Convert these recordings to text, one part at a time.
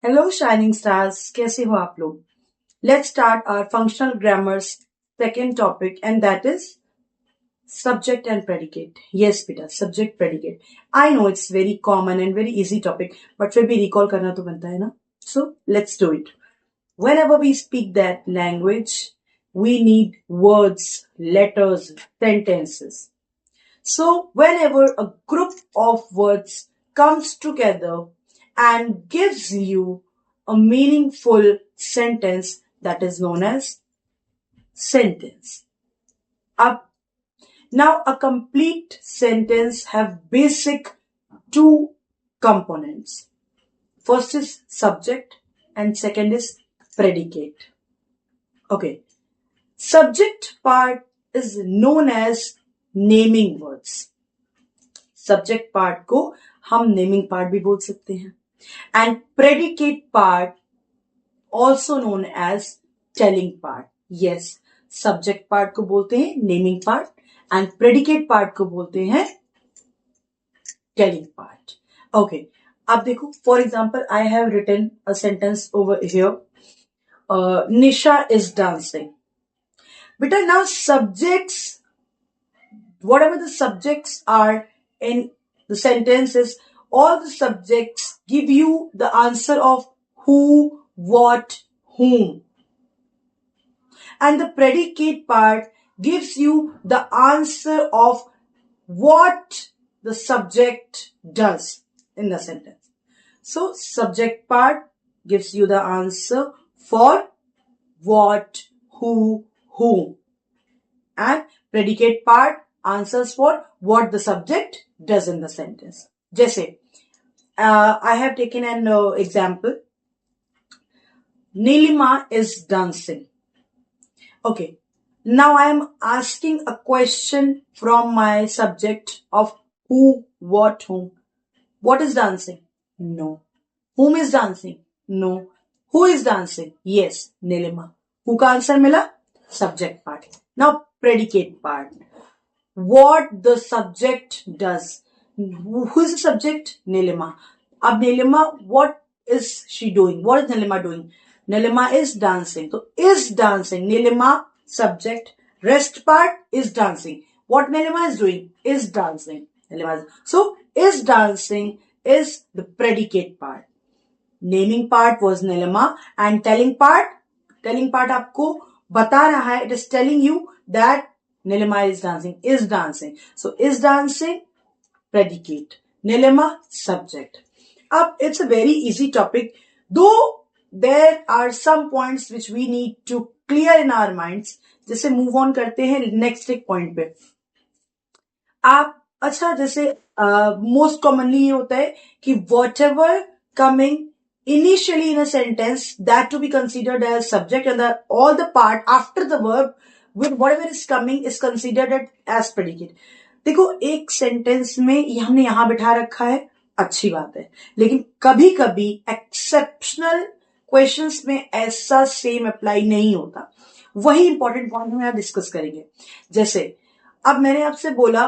Hello shining stars, कैसे हो आप लोग? Let's start our functional grammars second topic and that is subject and predicate. Yes beta, subject predicate. I know it's very common and very easy topic, but फिर भी recall करना तो बनता है ना. So let's do it. Whenever we speak that language, we need words, letters, sentences. So whenever a group of words comes together and gives you a meaningful sentence, that is known as sentence. Now a complete sentence have basic two components. First is subject and second is predicate. Okay. Subject part is known as naming words. Subject part को हम naming part भी बोल सकते हैं. And predicate part also known as telling part. Yes, subject part को बोलते हैं naming part and predicate part को बोलते हैं telling part. Okay, अब देखो, for example, I have written a sentence over here. Nisha is dancing. Beta, now subjects, whatever the subjects are in the sentences, all the subjects give you the answer of who, what, whom. And the predicate part gives you the answer of what the subject does in the sentence. So, subject part gives you the answer for what, who, whom. And predicate part answers for what the subject does in the sentence. जैसे, I have taken an example. Nilima is dancing. Okay. Now I am asking a question from my subject of who, what, whom. What is dancing? No. Whom is dancing? No. Who is dancing? Yes, Nilima. Who का answer मिला? Subject part. Now predicate part. What the subject does. Who is the subject? Nilima. अब Nilima, what is she doing? What is Nilima doing? Nilima is dancing. So is dancing. Nilima subject. Rest part is dancing. What Nilima is doing is dancing. So is dancing is the predicate part. Naming part was Nilima and telling part आपको बता रहा है. It is telling you that Nilima is dancing. So is dancing, predicate. Nilima, subject. Up, it's a very easy topic. Though there are some points which we need to clear in our minds. जैसे move on करते हैं next एक point पे. आप अच्छा जैसे most commonly ये होता है कि whatever coming initially in a sentence, that to be considered as subject, and all the part after the verb with whatever is coming is considered as predicate. देखो, एक सेंटेंस में हमने यहां बिठा रखा है, अच्छी बात है, लेकिन कभी कभी एक्सेप्शनल क्वेश्चंस में ऐसा सेम अप्लाई नहीं होता. वही इंपॉर्टेंट पॉइंट हम यहां डिस्कस करेंगे. जैसे अब मैंने आपसे बोला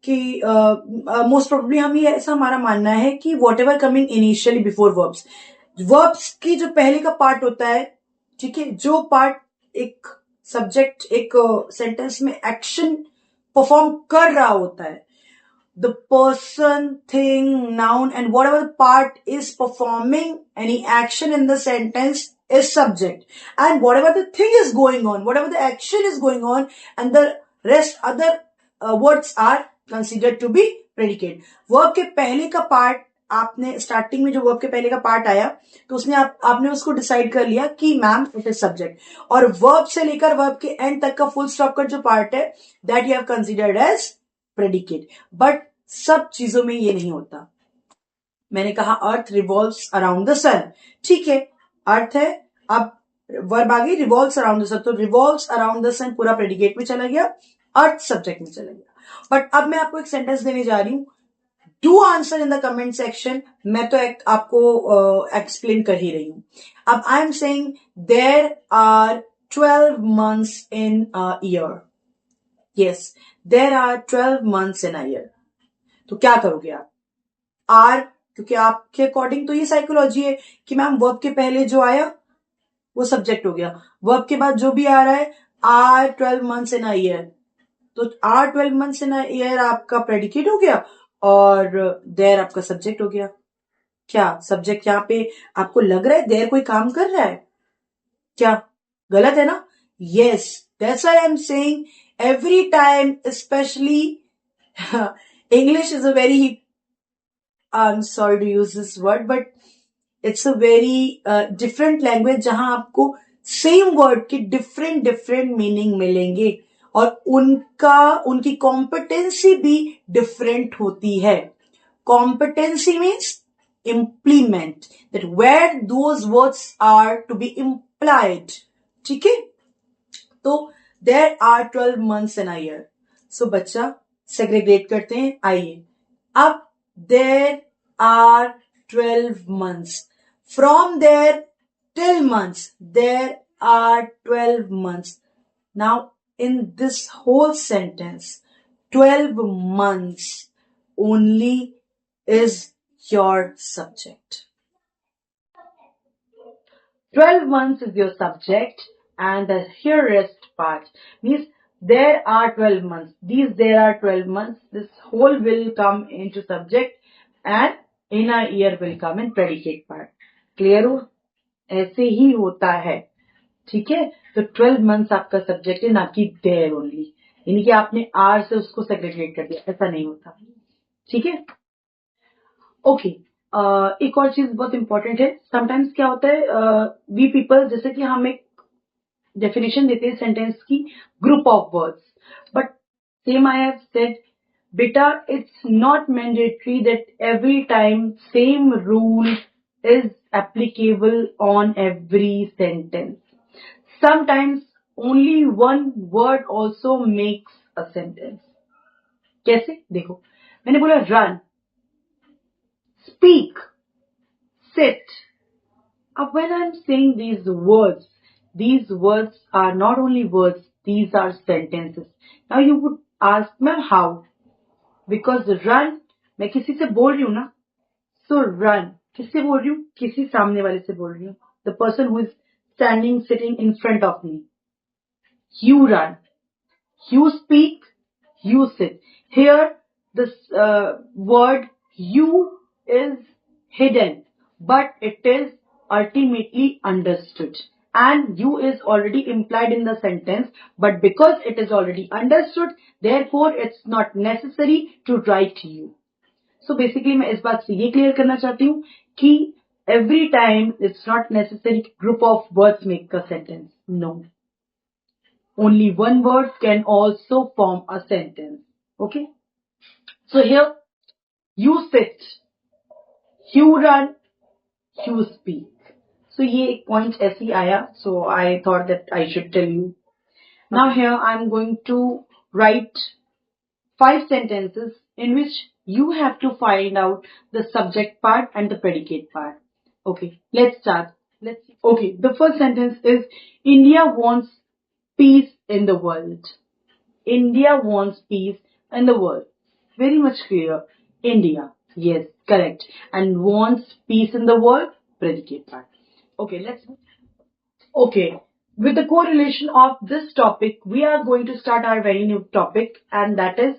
कि मोस्ट प्रोबेबली हम ये ऐसा हमारा मानना है कि what ever coming initially before verbs की जो पहले का पार्ट होता है, ठीक है, जो पार्ट एक सब्जेक्ट एक सेंटेंस में एक्शन परफॉर्म कर रहा होता है, the person, thing, noun, and whatever part is performing any action in the sentence is subject. And whatever the thing is going on, whatever the action is going on, and the rest other words are considered to be predicate. Verb के पहले का part, आपने starting में जो verb के पहले का part आया तो उसने आपने उसको डिसाइड कर लिया कि मैम इट इज सब्जेक्ट, और वर्ब से लेकर वर्ब के एंड तक का फुल स्टॉप का जो पार्ट है that you have considered as predicate. But सब चीजों में ये नहीं होता. मैंने कहा earth revolves around the sun, ठीक है, अर्थ है, अब वर्ब आ गई रिवॉल्व्स अराउंड द सन, तो रिवॉल्व्स अराउंड द सन पूरा प्रेडिकेट में चला गया, अर्थ सब्जेक्ट में चला गया. बट अब मैं आपको एक सेंटेंस देने जा रही हूं, do answer in the comment section. मैं तो आपको एक्सप्लेन कर ही रही हूं. अब I am saying there are 12 months in a year. Yes, there are 12 months in a year. तो क्या करोगे आप? आर क्योंकि आपके अकॉर्डिंग तो ये साइकोलॉजी है कि मैम वर्ब के पहले जो आया वो सब्जेक्ट हो गया, वर्ब के बाद जो भी आ रहा है are 12 months in a year, तो are 12 months in a year आपका प्रेडिकेट हो गया और देयर आपका सब्जेक्ट हो गया। क्या सब्जेक्ट यहाँ पे आपको लग रहा है देयर कोई काम कर रहा है? क्या गलत है ना? Yes, that's why I am saying every time, specially English is a very, I'm sorry to use this word, but it's a very different language जहां आपको सेम वर्ड के डिफरेंट डिफरेंट मीनिंग मिलेंगे और उनकी कॉम्पिटेंसी भी different होती है। Competency means implement, that where those words are to be implied. ठीक है, तो there are 12 months in a year. So बच्चा सेग्रीगेट करते हैं, आइए अब there are 12 months. From there till months, there are 12 months. Now, in this whole sentence, 12 months only is your subject. 12 months is your subject, and the here rest part means there are 12 months. There are 12 months. This whole will come into subject and in a year will come in predicate part. Clear हो? ऐसे ही होता है, ठीक है? तो 12 months आपका subject है, ना कि देयर ओनली, यानी कि आपने आर से उसको सेग्रीगेट कर दिया, ऐसा नहीं होता, ठीक है? ओके, एक और चीज बहुत इंपॉर्टेंट है। समटाइम्स क्या होता है, वी पीपल, जैसे कि हम एक डेफिनेशन देते हैं सेंटेंस की, group of words, but same I have said बेटा, it's not mandatory that every time same rule is applicable on every sentence. Sometimes only one word also makes a sentence. कैसे? देखो, मैंने बोला run, speak, sit. When I'm saying these words are not only words, these are sentences. Now you would ask, ma'am, how? Because run, मैं किसी से बोल रही हूँ ना, so run, किससे बोल रही हूँ? किसी सामने वाले से बोल रही हूँ, the person who is sitting in front of me. You run, you speak, you sit. Here, this word you is hidden, but it is ultimately understood. And you is already implied in the sentence, but because it is already understood, therefore it's not necessary to write you. So basically मैं इस बात से ये clear करना चाहती हूँ कि every time it's not necessary group of words make a sentence. No. Only one word can also form a sentence. Okay? So here, you sit, you run, you speak. So ये एक point ऐसे ही आया. So I thought that I should tell you. Now here I'm going to write 5 sentences in which you have to find out the subject part and the predicate part. Okay, let's start. Let's see. Okay, the first sentence is India wants peace in the world. India wants peace in the world. Very much clear. India. Yes, correct. And wants peace in the world. Predicate part. Okay, let's. Okay. With the correlation of this topic, we are going to start our very new topic, and that is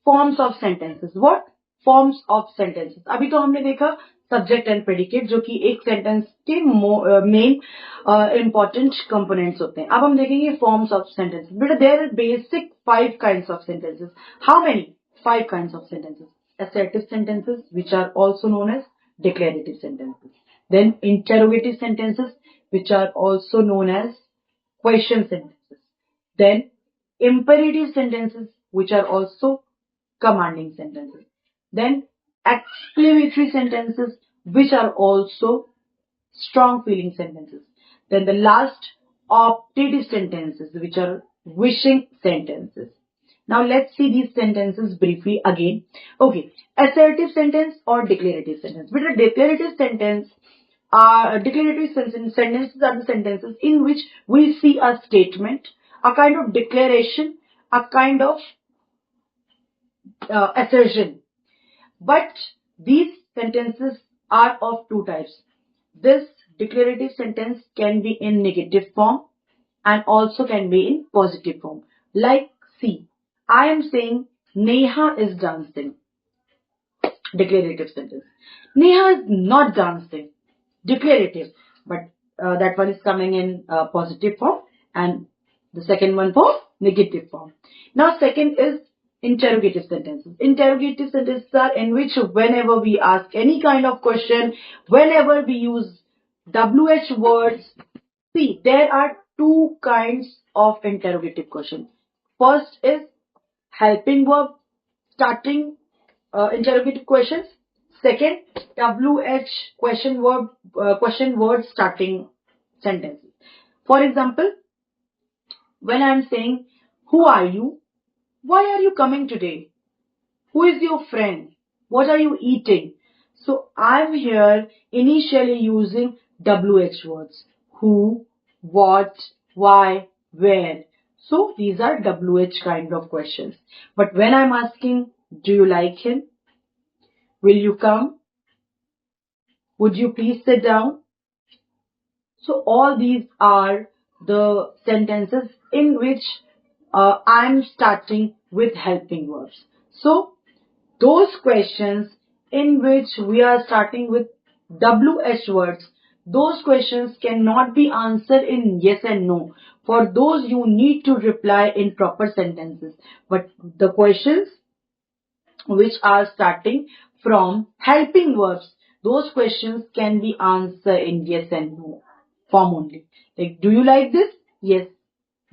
forms of sentences. What? Forms of sentences. अभी तो हमने देखा subject and predicate, जो कि एक sentence के main important components होते हैं. अब हम देखेंगे forms of sentences. But there are basic 5 kinds of sentences. How many? 5 kinds of sentences. Assertive sentences, which are also known as declarative sentences. Then interrogative sentences, which are also known as question sentences. Then imperative sentences, which are also commanding sentences. Then exclamatory sentences, which are also strong feeling sentences. Then the last, optative sentences, which are wishing sentences. Now let's see these sentences briefly again. Okay, assertive sentence or declarative sentence. With a declarative sentence, sentences are the sentences in which we see a statement, a kind of declaration, a kind of assertion. But these sentences are of two types. This declarative sentence can be in negative form and also can be in positive form. Like, see, I am saying Neha is dancing. Declarative sentence. Neha is not dancing. Declarative. But that one is coming in positive form and the second one for negative form. Now second is interrogative sentences. Interrogative sentences are in which whenever we ask any kind of question, whenever we use WH words, see there are two kinds of interrogative question. First is helping verb starting interrogative questions. Second, WH question word starting sentences. For example, when I am saying, who are you? Why are you coming today? Who is your friend? What are you eating? So I'm here initially using WH words. Who, what, why, where. So these are WH kind of questions. But when I'm asking, do you like him? Will you come? Would you please sit down? So all these are the sentences in which I'm starting with helping verbs. So those questions in which we are starting with WH words, those questions cannot be answered in yes and no. For those you need to reply in proper sentences. But the questions which are starting from helping verbs, those questions can be answered in yes and no form only. Like, do you like this? Yes.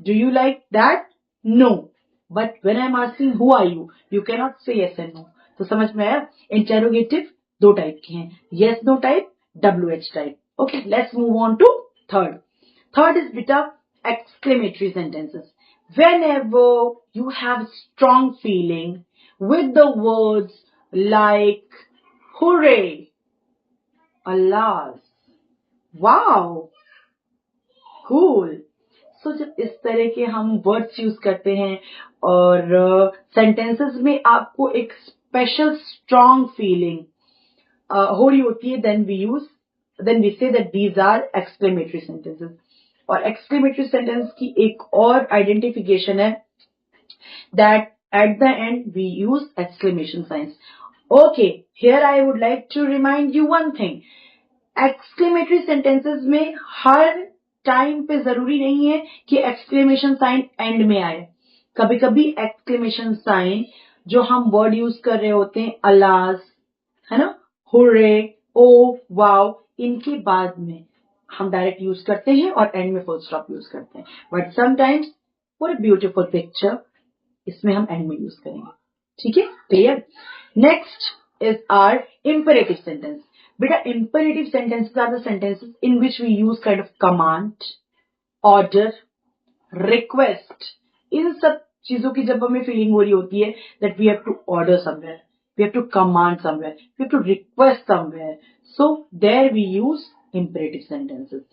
Do you like that? No. But when I'm asking who are you, you cannot say yes and no. तो समझ में आया? Interrogative दो type के हैं. Yes no type, WH type. Okay, let's move on to third. Third is beta exclamatory sentences. Whenever you have strong feeling with the words like hooray, alas, wow, cool. So जब इस तरह के हम words use करते हैं और sentences में आपको एक स्पेशल स्ट्रॉन्ग फीलिंग हो रही होती है, then we say that these are exclamatory sentences. और exclamatory sentence की एक और आइडेंटिफिकेशन है that at the end we use exclamation signs. Okay, here I would like to remind you one thing. Exclamatory sentences में हर time पे जरूरी नहीं है कि एक्सक्लेमेशन साइन एंड में आए. कभी कभी एक्सक्लेमेशन साइन जो हम वर्ड यूज कर रहे होते हैं, अलास, है ना, हुर्रे, ओ, वाओ, इनके बाद में हम डायरेक्ट यूज करते हैं और एंड में फुल स्टॉप यूज करते हैं. But sometimes for a beautiful picture इसमें हम एंड में यूज करेंगे. ठीक है, clear? Next is our imperative sentence. Beta, imperative sentences are the sentences in which we use kind of command, order, request. इन सब चीजों की जब हमें फीलिंग हो रही होती है that we have to order somewhere, we have to command somewhere, we have to request somewhere. So there we use imperative sentences.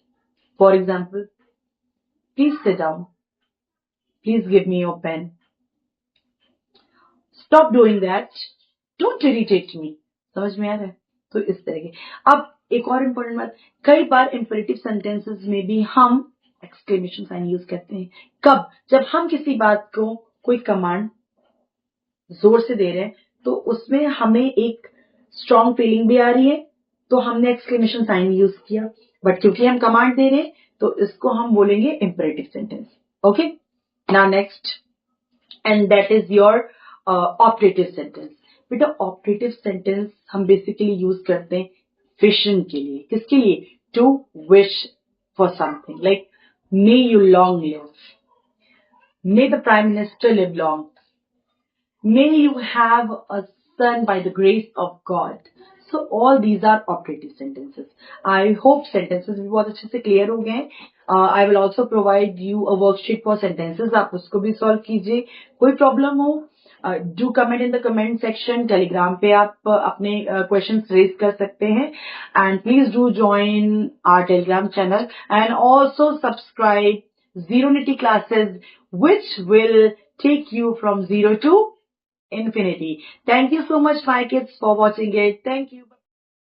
For example, please sit down. Please give me your pen. Stop doing that. Don't irritate me. समझ में आ रहा है? तो इस तरह के. अब एक और इम्पोर्टेंट बात, कई बार इंपेरेटिव सेंटेंसेस में भी हम एक्सक्लेमेशन साइन यूज करते हैं. कब? जब हम किसी बात को कोई कमांड जोर से दे रहे हैं तो उसमें हमें एक स्ट्रॉन्ग फीलिंग भी आ रही है तो हमने एक्सक्लेमेशन साइन यूज किया. बट क्योंकि हम कमांड दे रहे हैं तो इसको हम बोलेंगे imperative sentence. Okay, now next and that is your operative sentence. बेटा ऑपरेटिव सेंटेंस हम बेसिकली यूज करते हैं विशन के लिए. किसके लिए? To wish for something. Like may you long live, may the prime minister live long, may you have a son by the grace of God. So all these are operative sentences. I hope sentences भी बहुत अच्छे से clear हो गए. I will also provide you a worksheet for sentences. आप उसको भी solve कीजिए. कोई प्रॉब्लम हो do comment in the comment section. Telegram पे आप अपने क्वेश्चंस रेज कर सकते हैं. And please do join our Telegram channel and also subscribe Zeronity Classes, which will take you from 0 to infinity. Thank you so much, my kids, for watching it. Thank you.